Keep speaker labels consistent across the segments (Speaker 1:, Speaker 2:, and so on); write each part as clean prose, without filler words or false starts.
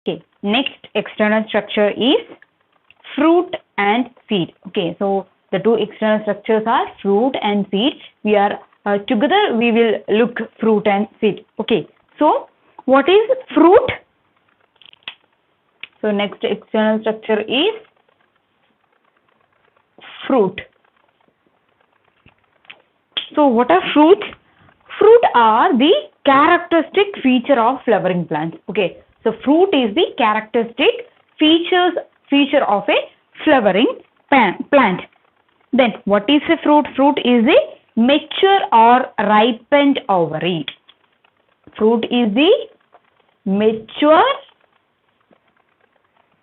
Speaker 1: Okay, next external structure is fruit and seed. Okay, so the two external structures are fruit and seed. We are together we will look fruit and seed. Okay, so what is fruit? So next external structure is fruit. So what are fruits? Fruit are the characteristic feature of flowering plants. Okay, so fruit is the characteristic feature of a flowering plant. Then what is a fruit? Fruit is a mature or ripened ovary. Fruit is the mature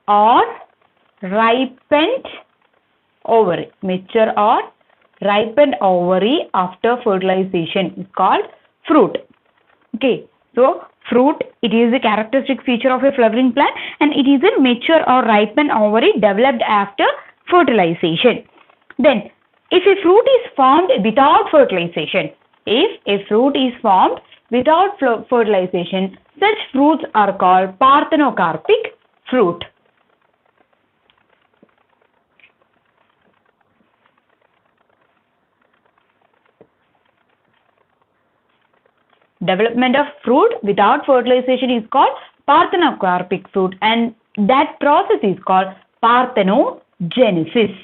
Speaker 1: or ripened ovary. Mature or ripened ovary after fertilization is called fruit. Okay, so fruit, it is a characteristic feature of a flowering plant and it is a mature or ripened ovary developed after fertilization. Then if a fruit is formed without fertilization, such fruits are called parthenocarpic fruit. Development of fruit without fertilization is called parthenocarpic fruit, and that process is called parthenogenesis.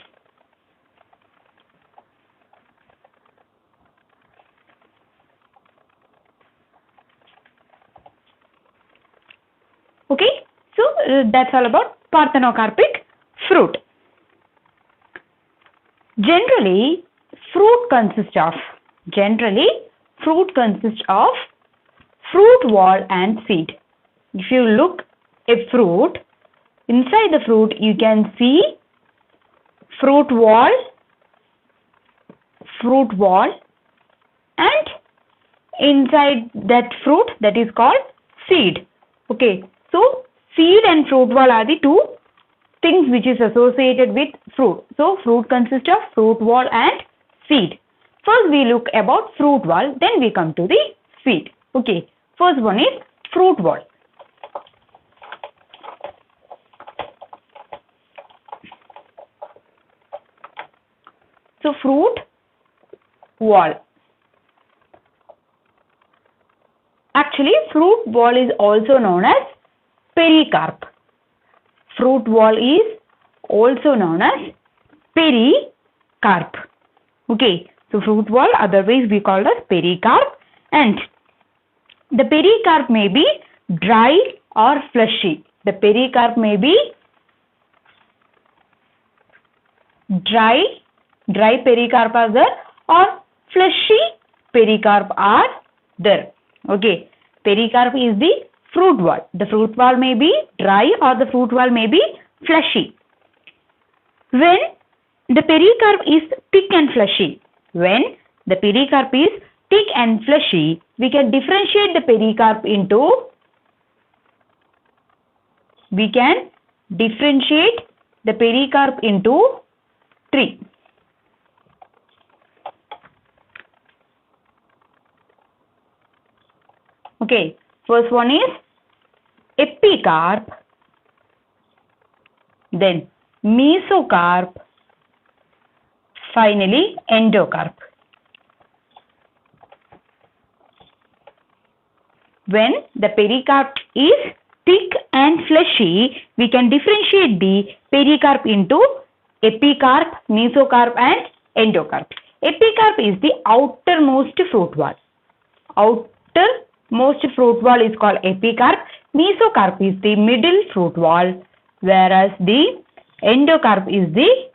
Speaker 1: Okay, so that's all about parthenocarpic fruit. Generally, fruit consists of fruit wall and seed. If you look a fruit, inside the fruit you can see fruit wall, and inside that fruit, that is called seed. Okay, so seed and fruit wall are the two things which is associated with fruit. So fruit consists of fruit wall and seed. First we look about fruit wall, then we come to the seed. Okay, first one is fruit wall. So fruit wall. Actually, fruit wall is also known as pericarp. Fruit wall is also known as pericarp. Okay, so fruit wall, otherwise we call it as pericarp, and the pericarp may be dry or fleshy. The pericarp may be dry pericarp are there, or fleshy pericarp are there. Okay, pericarp is the fruit wall. The fruit wall may be dry or the fruit wall may be fleshy. When the pericarp is thick and fleshy, we can differentiate the pericarp into three. Okay, first one is epicarp, then mesocarp, finally endocarp. When the pericarp is thick and fleshy, we can differentiate the pericarp into epicarp, mesocarp and endocarp. Epicarp is the outermost fruit wall. Outermost fruit wall is called epicarp. Mesocarp is the middle fruit wall, whereas the endocarp is the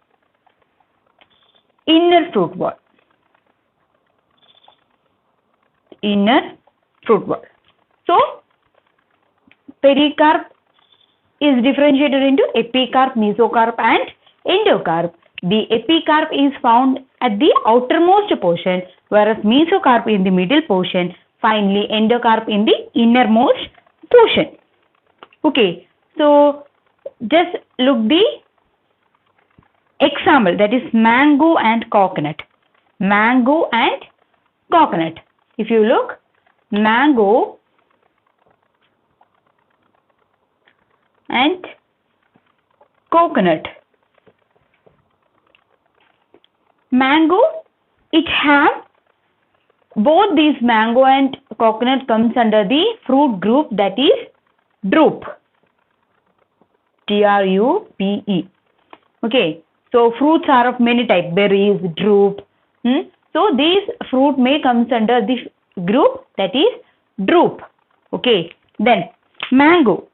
Speaker 1: inner fruit wall. So, pericarp is differentiated into epicarp, mesocarp and endocarp. The epicarp is found at the outermost portion, whereas mesocarp in the middle portion, finally endocarp in the innermost portion. Okay, so just look the example, that is mango and coconut. If you look, mango and coconut. Mango, it have both these mango and coconut comes under the fruit group that is drupe. drupe. Okay, so fruits are of many types, berries, drupe. So these fruit may comes under this group that is drupe. Okay, then mango.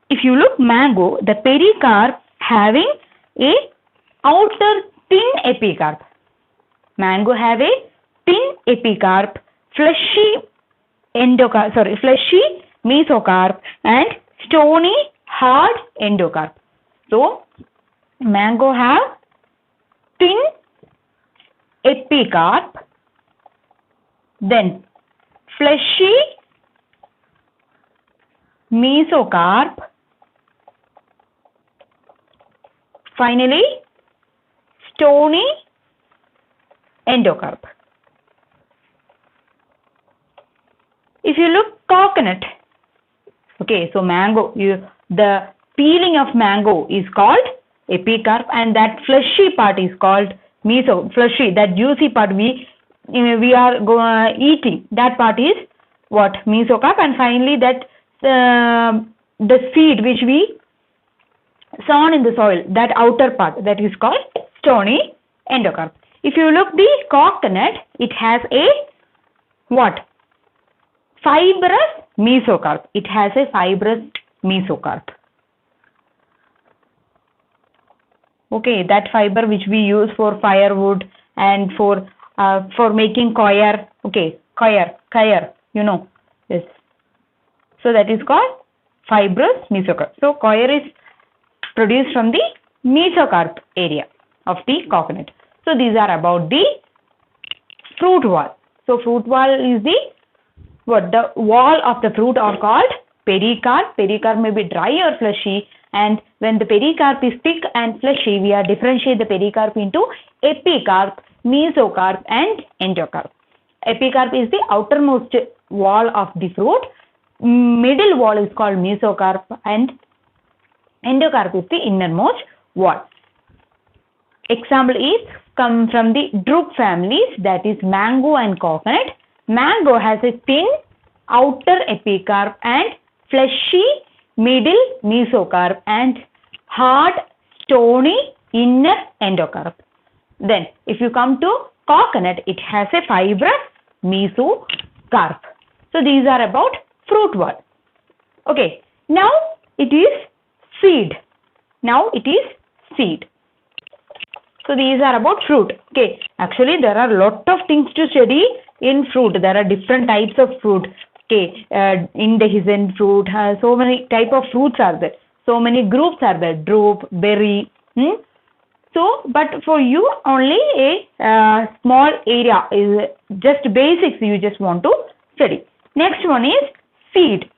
Speaker 1: If you look mango, the pericarp having a outer thin epicarp. Mango have a thin epicarp, fleshy mesocarp and stony hard endocarp. So mango have thin epicarp, then fleshy mesocarp, finally stony endocarp. If you look coconut, okay, so mango, the peeling of mango is called epicarp, and that fleshy part is called fleshy, that juicy part we are eating, that part is what? Mesocarp, and finally that the seed which we sown in the soil, that outer part, that is called stony endocarp. If you look the coconut, it has a what? Fibrous mesocarp. It has a fibrous mesocarp. Okay, that fiber which we use for firewood and for making coir. Okay, coir, you know. Yes. So that is called fibrous mesocarp. So coir is produced from the mesocarp area of the coconut. So these are about the fruit wall. So fruit wall is the wall of the fruit are called pericarp. Pericarp may be dry or fleshy, and when the pericarp is thick and fleshy, we are differentiate the pericarp into epicarp, mesocarp and endocarp. Epicarp is the outermost wall of the fruit. Middle wall is called mesocarp and endocarp is the innermost wall. Example is come from the drupe families, that is mango and coconut. Mango has a thin outer epicarp and fleshy middle mesocarp and hard stony inner endocarp. Then if you come to coconut, it has a fibrous mesocarp. So these are about fruit wall. Okay, now it is seed. So these are about fruit. Okay, actually there are lot of things to study in fruit. There are different types of fruit. Okay, indehiscent fruit, so many type of fruits are there. So many groups are there, drupe, berry. So, but for you only a small area is just basics you just want to study. Next one is seed.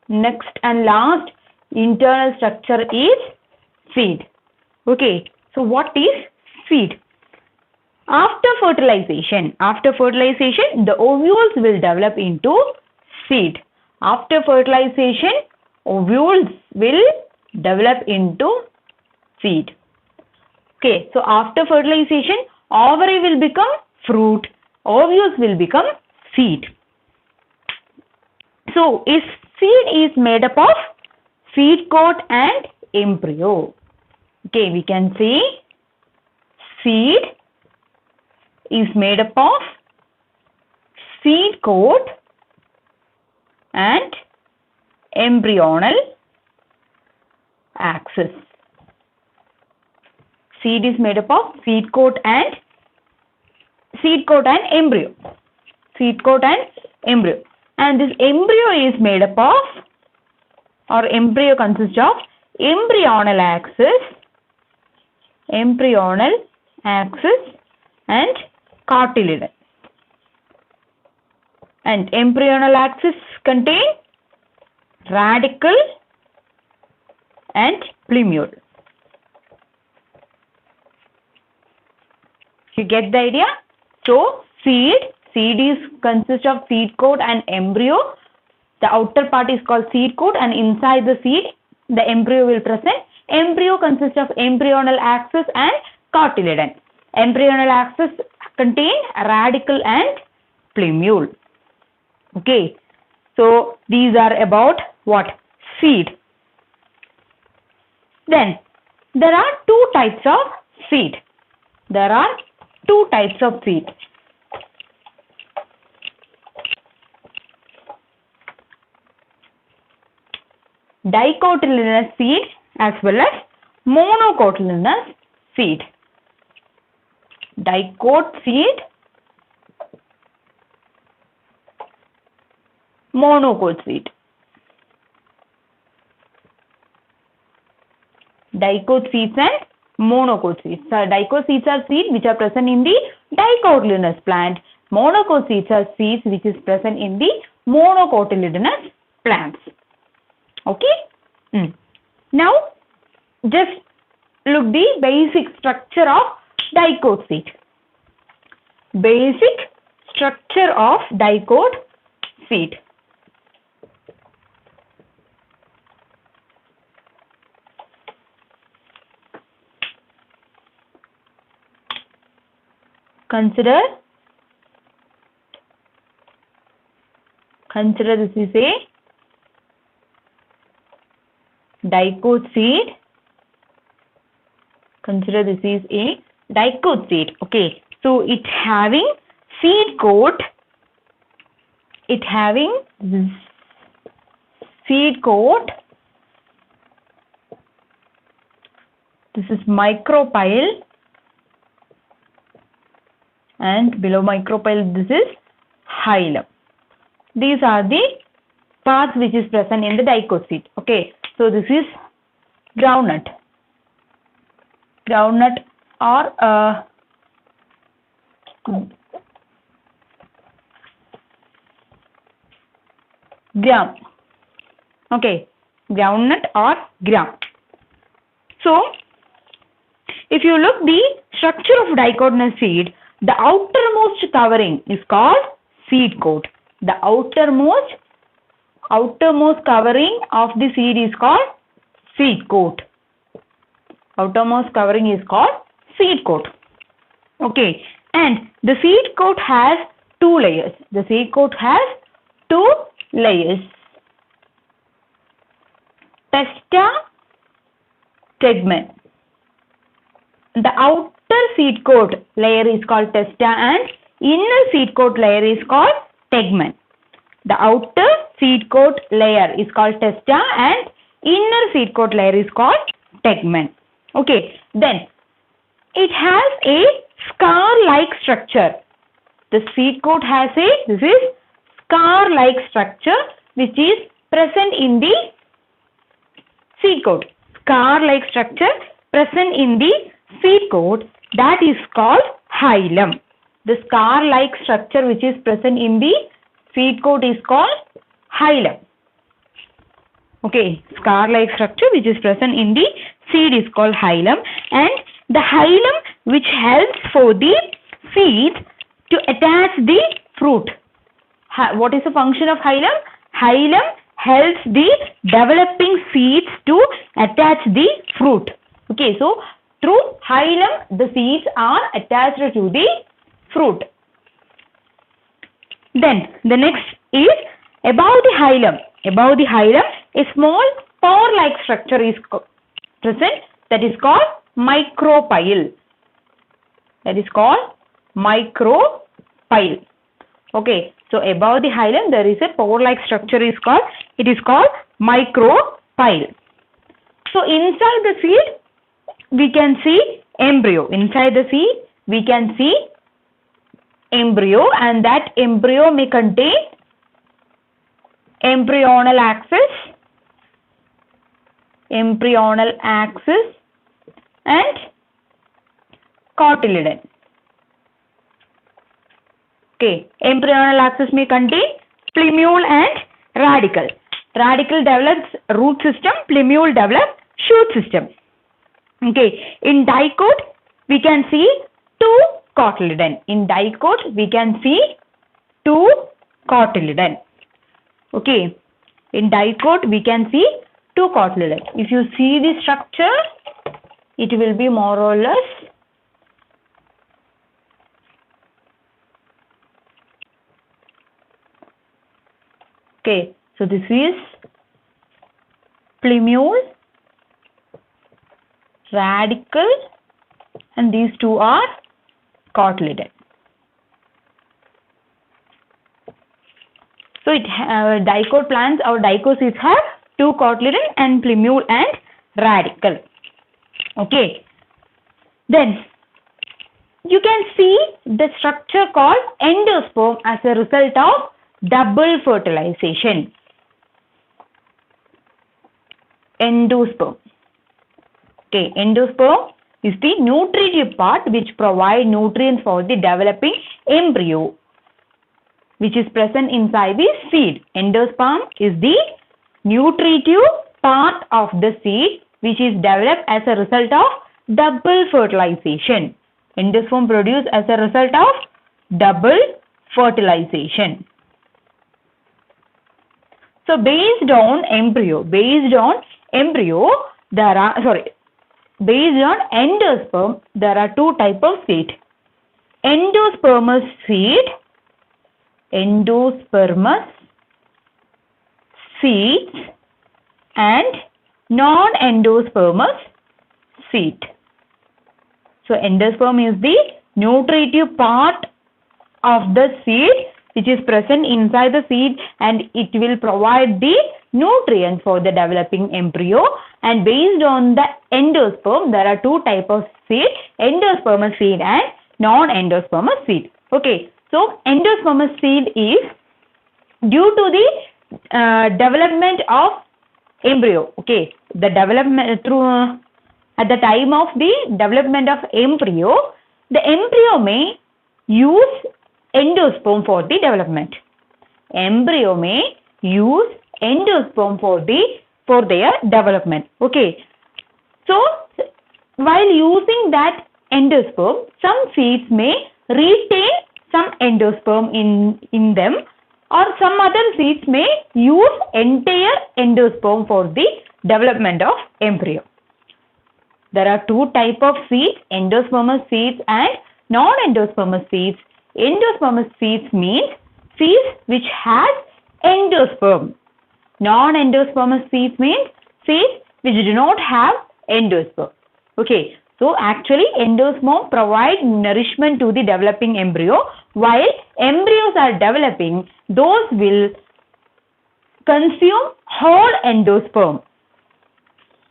Speaker 1: Next and last internal structure is seed. Okay, so what is seed? After fertilization, the ovules will develop into seed. After fertilization, ovules will develop into seed. Okay, so after fertilization, ovary will become fruit, ovules will become seed. So, seed is made up of seed coat and embryo. Okay, we can say seed is made up of seed coat and embryonal axis. Seed is made up of seed coat and embryo. Seed coat and embryo. And this embryo is made up of, or embryo consists of embryonal axis and cotyledon. And embryonal axis contain radicle and plumule. You get the idea? So seed is consists of seed coat and embryo. The outer part is called seed coat, and inside the seed, the embryo will present. Embryo consists of embryonal axis and cotyledon. Embryonal axis contain radicle and plumule. Okay, so these are about what? Seed. Then there are two types of seed. There are two types of seed. Dicotyledonous seed as well as monocotyledonous seed. Dicot seed, monocot seed. Dicot seeds and monocot seeds. So, dicot seeds are seeds which are present in the dicotyledonous plant. Monocot seeds are seeds which is present in the monocotyledonous plants. Okay. Now, just look the basic structure of dicot seed. Basic structure of dicot seed. Consider this is a dicot seed. Consider this is a dicot seed. Okay, so it having seed coat. It having this seed coat. This is micropyle, and below micropyle this is hilum. These are the parts which is present in the dicot seed. Okay, so this is groundnut. Groundnut or gram. Okay, groundnut or gram. So, if you look the structure of dicotyledonous seed, the outermost covering is called seed coat. The outermost covering of the seed is called seed coat. Outermost covering is called seed coat. Okay, and the seed coat has two layers. The seed coat has two layers. Testa, tegmen. The outer seed coat layer is called testa and inner seed coat layer is called tegmen. The outer seed coat layer is called testa and inner seed coat layer is called tegmen. Okay, then it has a scar-like structure. The seed coat has this is scar-like structure which is present in the seed coat. Scar-like structure present in the seed coat, that is called hilum. The scar-like structure which is present in the seed coat is called hilum. Okay, scar-like structure which is present in the seed is called hilum, and the hilum which helps for the seed to attach the fruit. What is the function of hilum? Hilum helps the developing seeds to attach the fruit. Okay, so through hilum the seeds are attached to the fruit. Then the next is above the hilum. Above the hilum, a small pore-like structure is present, that is called micropyle. That is called micropyle. Okay, so above the hilum there is a pore-like structure is called, it is called micropyle. So inside the seed we can see embryo. Inside the seed we can see embryo, and that embryo may contain embryonal axis and cotyledon. Okay, embryonal axis may contain plumule and radicle. Radicle develops root system, plumule develops shoot system. Okay, in dicot we can see two cotyledon. In dicot we can see two cotyledon. Okay, In dicot, we can see two cotyledons. If you see the structure, it will be more or less okay. So this is plumule, radicle, and these two are cotyledon. So dicot plants or dicots have two cotyledon and plumule and radicle. Okay. Then you can see the structure called endosperm as a result of double fertilization. Endosperm. Okay, endosperm is the nutritive part which provide nutrients for the developing embryo, which is present inside the seed. Endosperm is the nutritive part of the seed which is developed as a result of double fertilization. Endosperm produced as a result of double fertilization. So based on endosperm, there are two types of seed. Endospermous seeds and non-endospermous seed. So endosperm is the nutritive part of the seed which is present inside the seed, and it will provide the nutrients for the developing embryo. And based on the endosperm, there are two types of seed, endospermous seed and non-endospermous seed. Okay, so endospermous seed is due to the development of embryo. Okay, the development through at the time of the development of embryo, the embryo may use endosperm for the development. Embryo may use endosperm for their development. Okay, so while using that endosperm, some seeds may retain some endosperm in them, or some other seeds may use entire endosperm for the development of embryo. There are two types of seeds, endospermous seeds and non-endospermous seeds. Endospermous seeds means seeds which has endosperm. Non-endospermous seeds means seeds which do not have endosperm. Okay, so actually endosperm provide nourishment to the developing embryo. While embryos are developing, those will consume whole endosperm,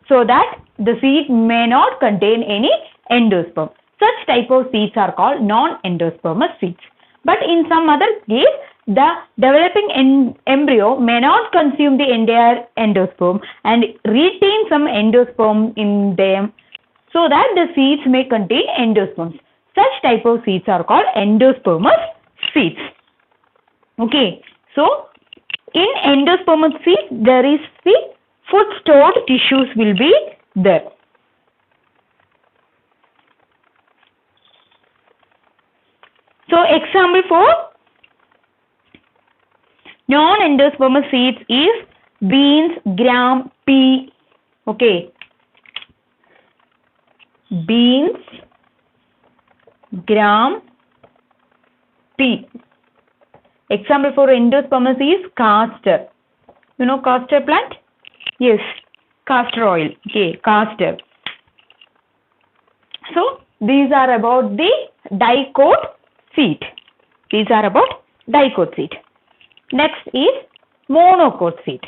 Speaker 1: so that the seed may not contain any endosperm. Such type of seeds are called non-endospermous seeds. But in some other case, the developing embryo may not consume the entire endosperm and retain some endosperm in them, so that the seeds may contain endosperms. Such type of seeds are called endospermous seeds. Okay, so in endospermous seeds, there is the food stored tissues will be there. So example for non-endospermous seeds is beans, gram, pea. Okay, beans, gram, pea. Example for endospermous is castor. You know castor plant? Yes, castor oil. Okay, castor. So these are about the dicot seed. These are about dicot seed. Next is monocot seed.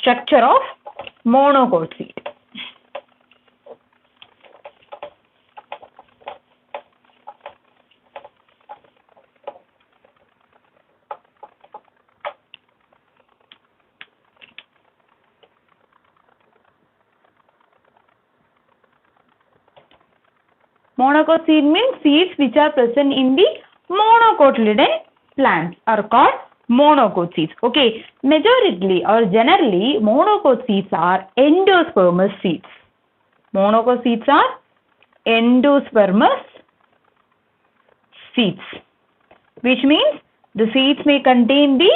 Speaker 1: Structure of monocot seed. Monocot seed means seeds which are present in the monocotyledon plants are called monocot seeds. Okay, majorly or generally monocot seeds are endospermous seeds. Monocot seeds are endospermous seeds, which means the seeds may contain the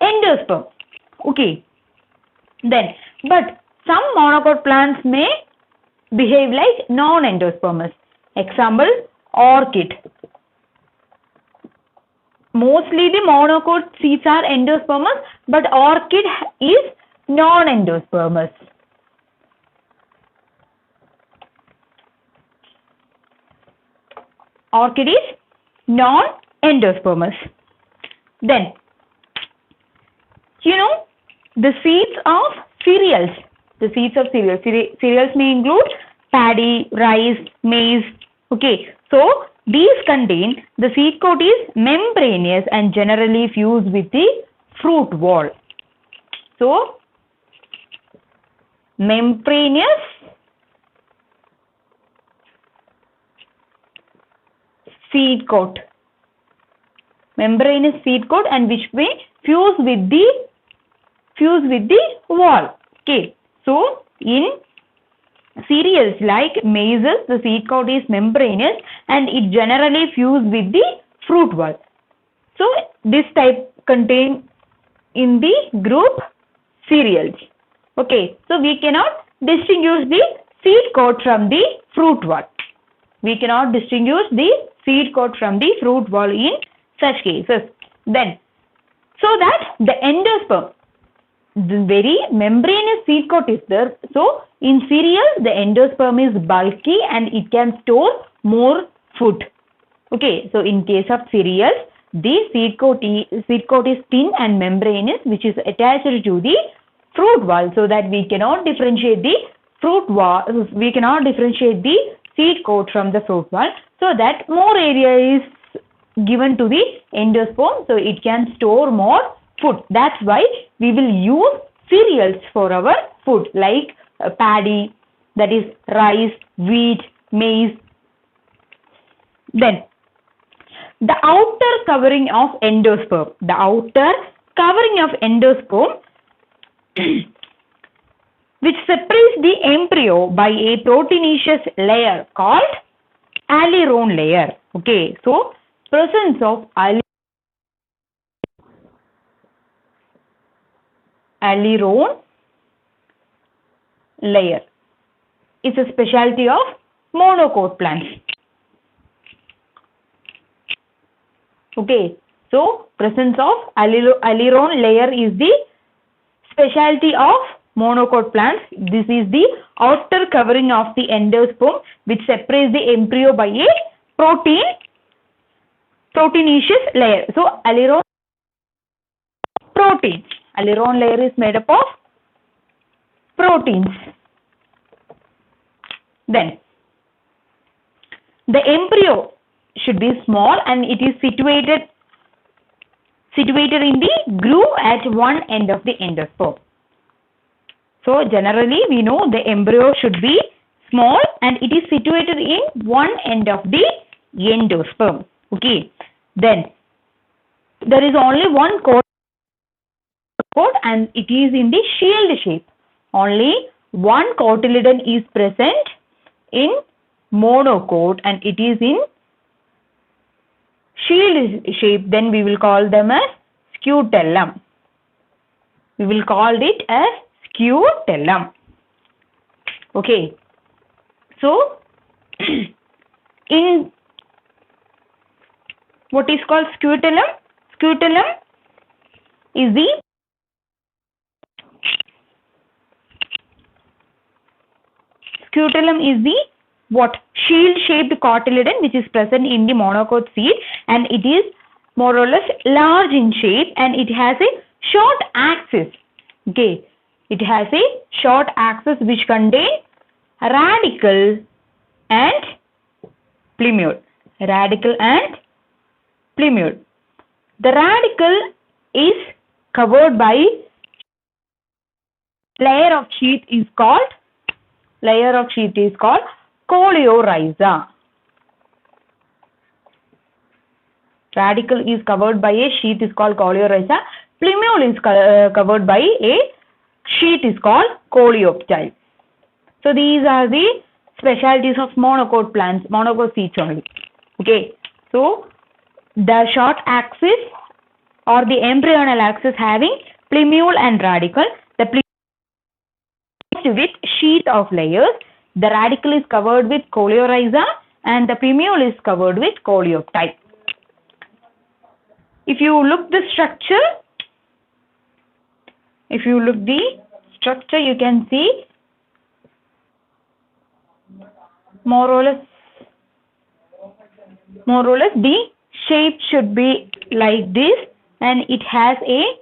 Speaker 1: endosperm. Okay. Then, but some monocot plants may behave like non-endospermous. Example, orchid. Mostly the monocot seeds are endospermous, but orchid is non-endospermous. Orchid is non-endospermous. Then, the seeds of cereals. The seeds of cereals. Cereals may include paddy, rice, maize. Okay. So, these contain, the seed coat is membranous and generally fused with the fruit wall. So, membranous seed coat. Membranous seed coat and which may fuse with the wall. Okay. So, in cereals like maize, the seed coat is membranous and it generally fused with the fruit wall. So, this type contain in the group cereals. Okay. So, we cannot distinguish the seed coat from the fruit wall. We cannot distinguish the seed coat from the fruit wall in such cases. Then, so that the endosperm, the very membranous seed coat is there. So, in cereals, the endosperm is bulky and it can store more food. Okay, so in case of cereals, the seed coat is thin and membranous, which is attached to the fruit wall, so that we cannot differentiate the fruit wall. We cannot differentiate the seed coat from the fruit wall, so that more area is given to the endosperm, so it can store more food. That's why we will use cereals for our food, like paddy, that is rice, wheat, maize. Then, the outer covering of endosperm. The outer covering of endosperm which separates the embryo by a proteinaceous layer called aileron layer. Okay, so presence of aileron layer is a specialty of monocot plants. Okay, so presence of aileron layer is the specialty of monocot plants. This is the outer covering of the endosperm which separates the embryo by a proteinaceous layer. So, aileron protein. Aileron layer is made up of proteins. Then, the embryo should be small and it is situated in the groove at one end of the endosperm. So, generally we know the embryo should be small and it is situated in one end of the endosperm. Okay. Then, there is only one coat and it is in the shield shape. Only one cotyledon is present in monocot and it is in shield shape. Then we will call them as scutellum. We will call it as scutellum. Okay. So, in what is called scutellum? Scutellum is the what? Shield shaped cotyledon which is present in the monocot seed, and it is more or less large in shape and it has a short axis. Okay. It has a short axis which contains radicle and plumule. Radicle and plumule. The radicle is covered by layer of sheath is called coleorrhiza. Radicle is covered by a sheath is called coleorrhiza. Plumule is covered by a sheath is called coleoptile. So these are the specialties of monocot plants, monocot seeds only. Okay. So the short axis or the embryonal axis having plumule and radicle. The plumule is with sheath of layers. The radicle is covered with coleorhiza and the plumule is covered with coleoptile. If you look the structure, you can see more or less the shape should be like this, and it has a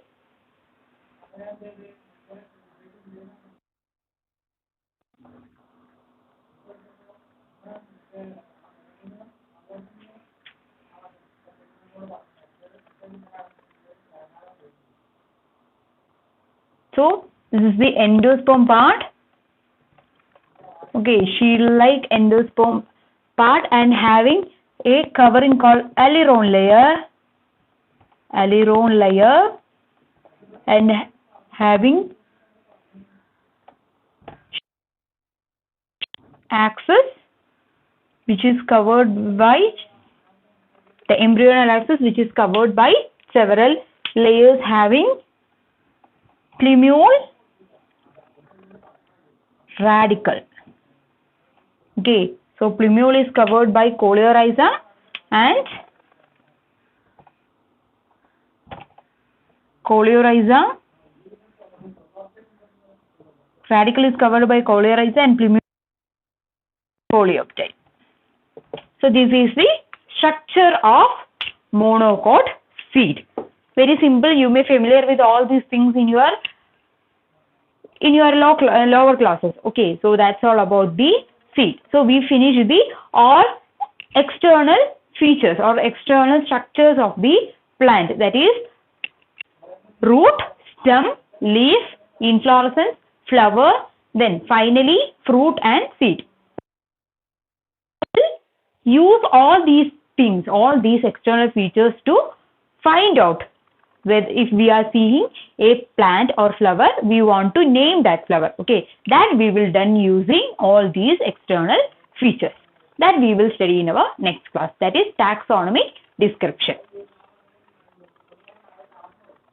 Speaker 1: so this is the endosperm part. Okay, shield-like endosperm part and having a covering called aileron layer, and having axis which is covered by the embryonal axis, which is covered by several layers having plumule, radicle. Okay, so plumule is covered by coleorhiza and radicle is covered by coleorhiza and plumule coleoptile. So this is the structure of monocot seed. Very simple. You may familiar with all these things in your lower classes. Okay, so that's all about the seed. So we finished the all external features or external structures of the plant, that is root, stem, leaf, inflorescence, flower, then finally fruit and seed. Use all these things, all these external features to find out whether if we are seeing a plant or flower, we want to name that flower. Okay, that we will done using all these external features. That we will study in our next class, that is taxonomic description.